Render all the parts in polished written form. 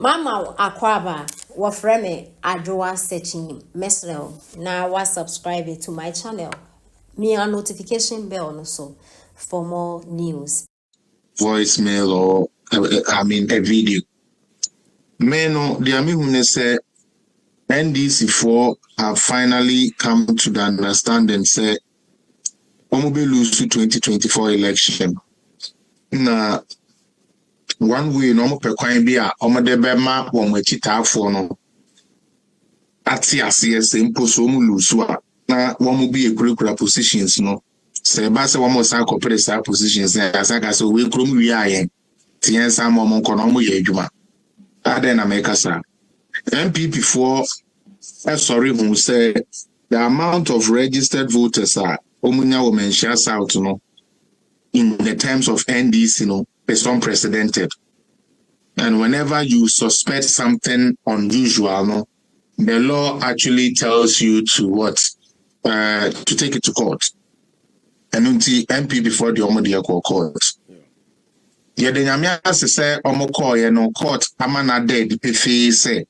Mama Akwaba, wafreme Adjoa searching Mesrel. Now was subscribe to my channel. Me a notification bell also for more news. Voicemail or a video. Men, the Ami say NDC4 have finally come to the understanding say Omobe lose to 2024 election. Na one way no pe kwan bi a omode be ma wo machitaafo no ati asese mpo so mu lose a na wo mu bi ekurukura positions no se ba se wo mo san kopere sa positions na asaka so we krom wi ayen tien sa mo mo nko no mo ye adwuma ade na make sa MPP for sorry who say the amount of registered voters are omunya wo mentia south no in the terms of NDC no is unprecedented. And whenever you suspect something unusual, no, the law actually tells you to what? To take it to court. And until MP before the Omodia court. Yeah, the Yamia say Omoko, no court, Amana dead, the say.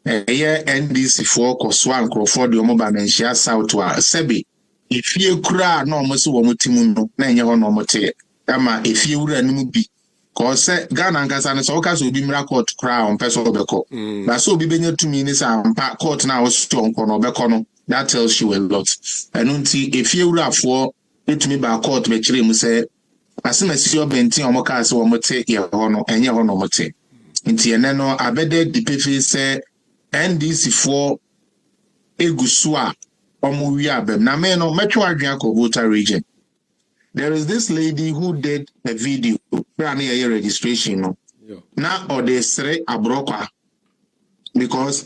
Yeah, NDC for Koswan, Crawford, the Omoba, and Shia South to Sebi. If you cry, no, Mosu Womutimuno, Nanya Honomote. Ama if you were be cause Ghana and Casana Sokas will be miracle crown person beko. But so be benyo 2 minutes and court now strong kono bekono. That tells you a lot. And until if you were for it me by court be chile say as soon as you benti omoka so omote ye hono enye hono mote. Inti eneno abede the pefe say NDC4 egusua omo wi abem na me no metwa adwan ko Volta region. There is this lady who did a video, registration. No? Yeah. Now, or they say Abroka because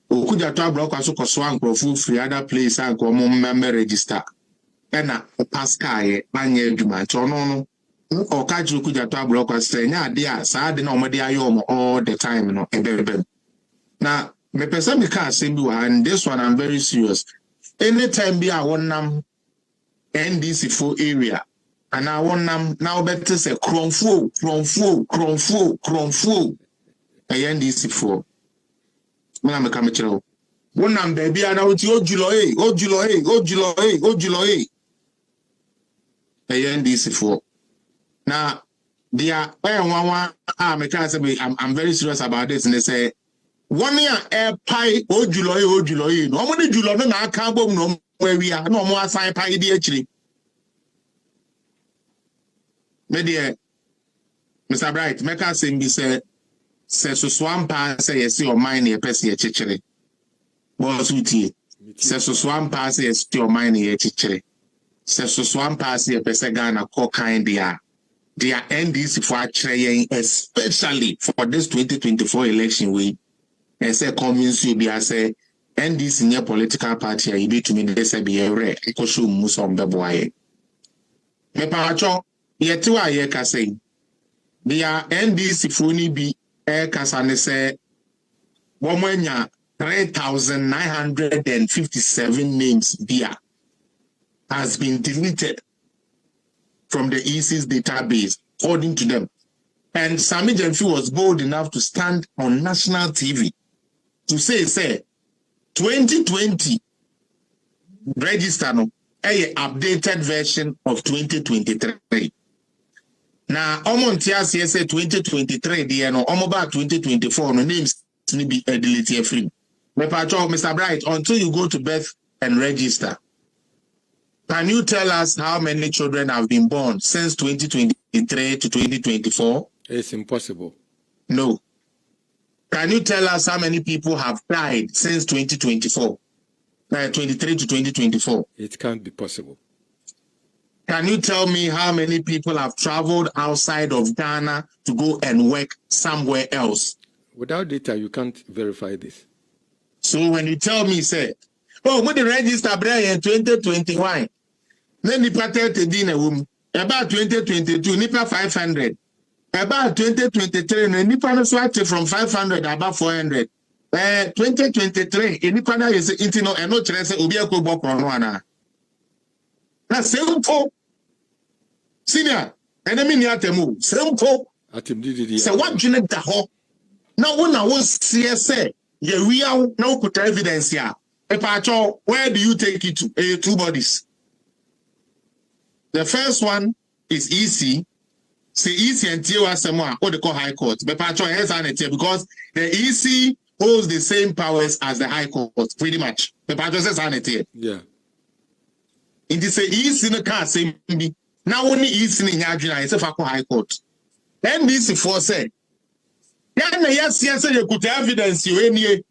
Okudzeto Abroka so Koswan Profu free other place and come member register. And a Pascal, Banye Duma, Tono, or Kaju Okudzeto Abroka say, Nah, dear, sad no media all the time, no, and now, me person can't say you, and this one I'm very serious. Anytime be a one NDC4 area. And I want them now better say Kronfu. A NDC4. When I'm a camera. One nam baby, I know it's July. A NDC4. Now, they are I'm very serious about this, and they say 1 year air pie, July. No money July, no, I can't go no where we are, no more sign pie actually. Media, Mr. Bright, make us sing this say so swampa say yes your mind ye pesi ye chichere. Boss uti. Say so swampa say yes your mind ye chichere. Say so swampa say ye pesi Ghana ko kind dia. Dia NDC for actually especially for this 2024 election week. And say convince you be I say NDC near political party you be to me they say be a rare. Iko show musom beboye. Me pacho yet to I can say, the NDC Funi be air Casane say, Womanya 3,957 names beer has been deleted from the EC's database, according to them. And Sami Jenfi was bold enough to stand on national TV to say, 2020 register no, a updated version of 2023. Now, Omontia says 2023, the no, Omoba 2024, no names to be deleted free. Mr. Bright, until you go to birth and register, can you tell us how many children have been born since 2023 to 2024? It's impossible. No. Can you tell us how many people have died since 2024? 23 to 2024? It can't be possible. Can you tell me how many people have traveled outside of Ghana to go and work somewhere else? Without data, you can't verify this. So when you tell me, say, oh, when the register in 2021, then the patent in a room, about 2022, NIPA 500. About 2023, NIPA no swati from 500 about 400. 2023, NIPA na is intino and no chance ubi ako bok ronwana. Na simple. Senior, enemy ni atemu. Simple. Atim didi. So what you need to Now when I was CSA, yeah, we are now put evidence here. Where do you take it to? Two bodies. The first one is EC. Say EC and TOA someone what they call High Court. Because the EC holds the same powers as the High Court, pretty much. Yeah. It is a EC no car same. Now only EC in Yajina is a High Court. Then this is for say. Yes, you could evidence you any.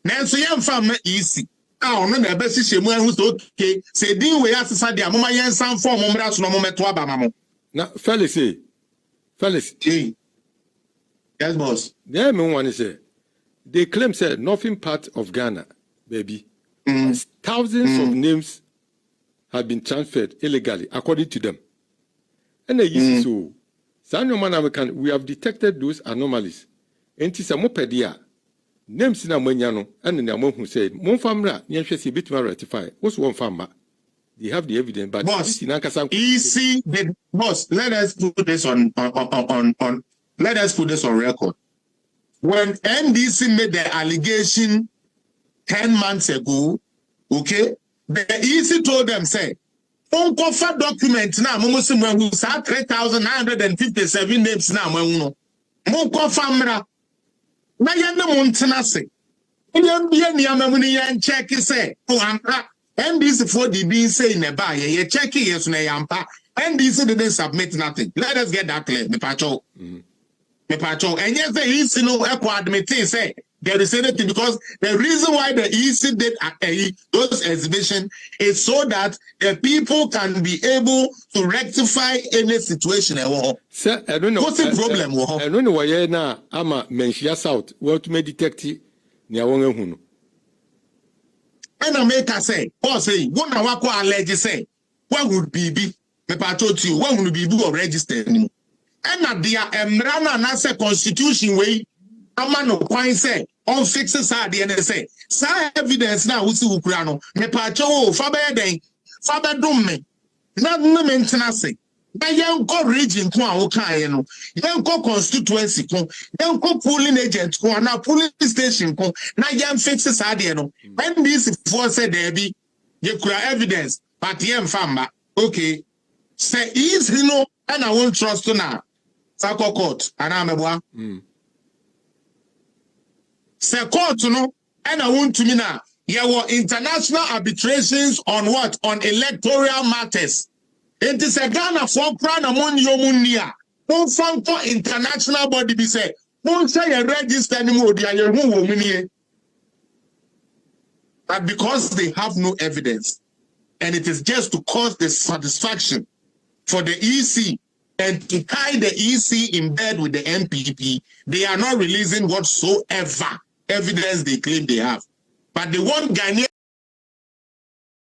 Nancy, young family EC. Ah, no, the best is who's okay. Say, deal with us, Sadia, Mama, and some form of that's no moment to Abama. Now, Felix, yes, boss. There, me one is they claim say nothing part of Ghana, baby. Thousands of names have been transferred illegally, according to them. And they use so. We have detected those anomalies. And it's a mopedia. Names in a manyano, and in a monk who said, Mon famra, Yanshasi bit to ratify. What's one farmer? They have the evidence, but boss, easy, boss, let us put this on let us put this on record. When NDC made the allegation 10 months ago, okay, the EC told them, say, Unko for document now, Momosim who said 3,957 names now, Munko famra. Na yende montenase. Yan check say, NDC for the being say in a bar, ye check yes na yampa. NDC didn't submit nothing. Let us get that clear, me pacho. And yes, the EC no admit say there is anything because the reason why the EC did those exhibition is so that the people can be able to rectify any situation at all. Sir, I don't know. What's the problem? I don't know why now I'm a mention south. What may detect near one. And I make a say, or say, one I walk allege say, what would be me pacho to you? What would be do or register anymore? And at the Emrana and answer constitution way. No point say on fixes are the NSA. Sa evidence now we see Ukrano. Me pacho fabe den fabe dum me. Not no maintenance. Na yen ko region ko an kan no. Yen ko constituency ko. Yen ko polling agent ko na polling station ko. Na yen fixes are the no. When this for say there be you kura evidence but yen famba. Okay. Say is you know and I won't trust to now. Sako court and amebwa. Say court no and I want to me now. There were international arbitrations on what? On electoral matters. It is a Ghana for crown among Yomunia. Don't find for international body be say. Don't say a register anymore. But because they have no evidence, and it is just to cause the satisfaction for the EC and to tie the EC in bed with the NPP, they are not releasing whatsoever evidence they claim they have. But they want Ghanaian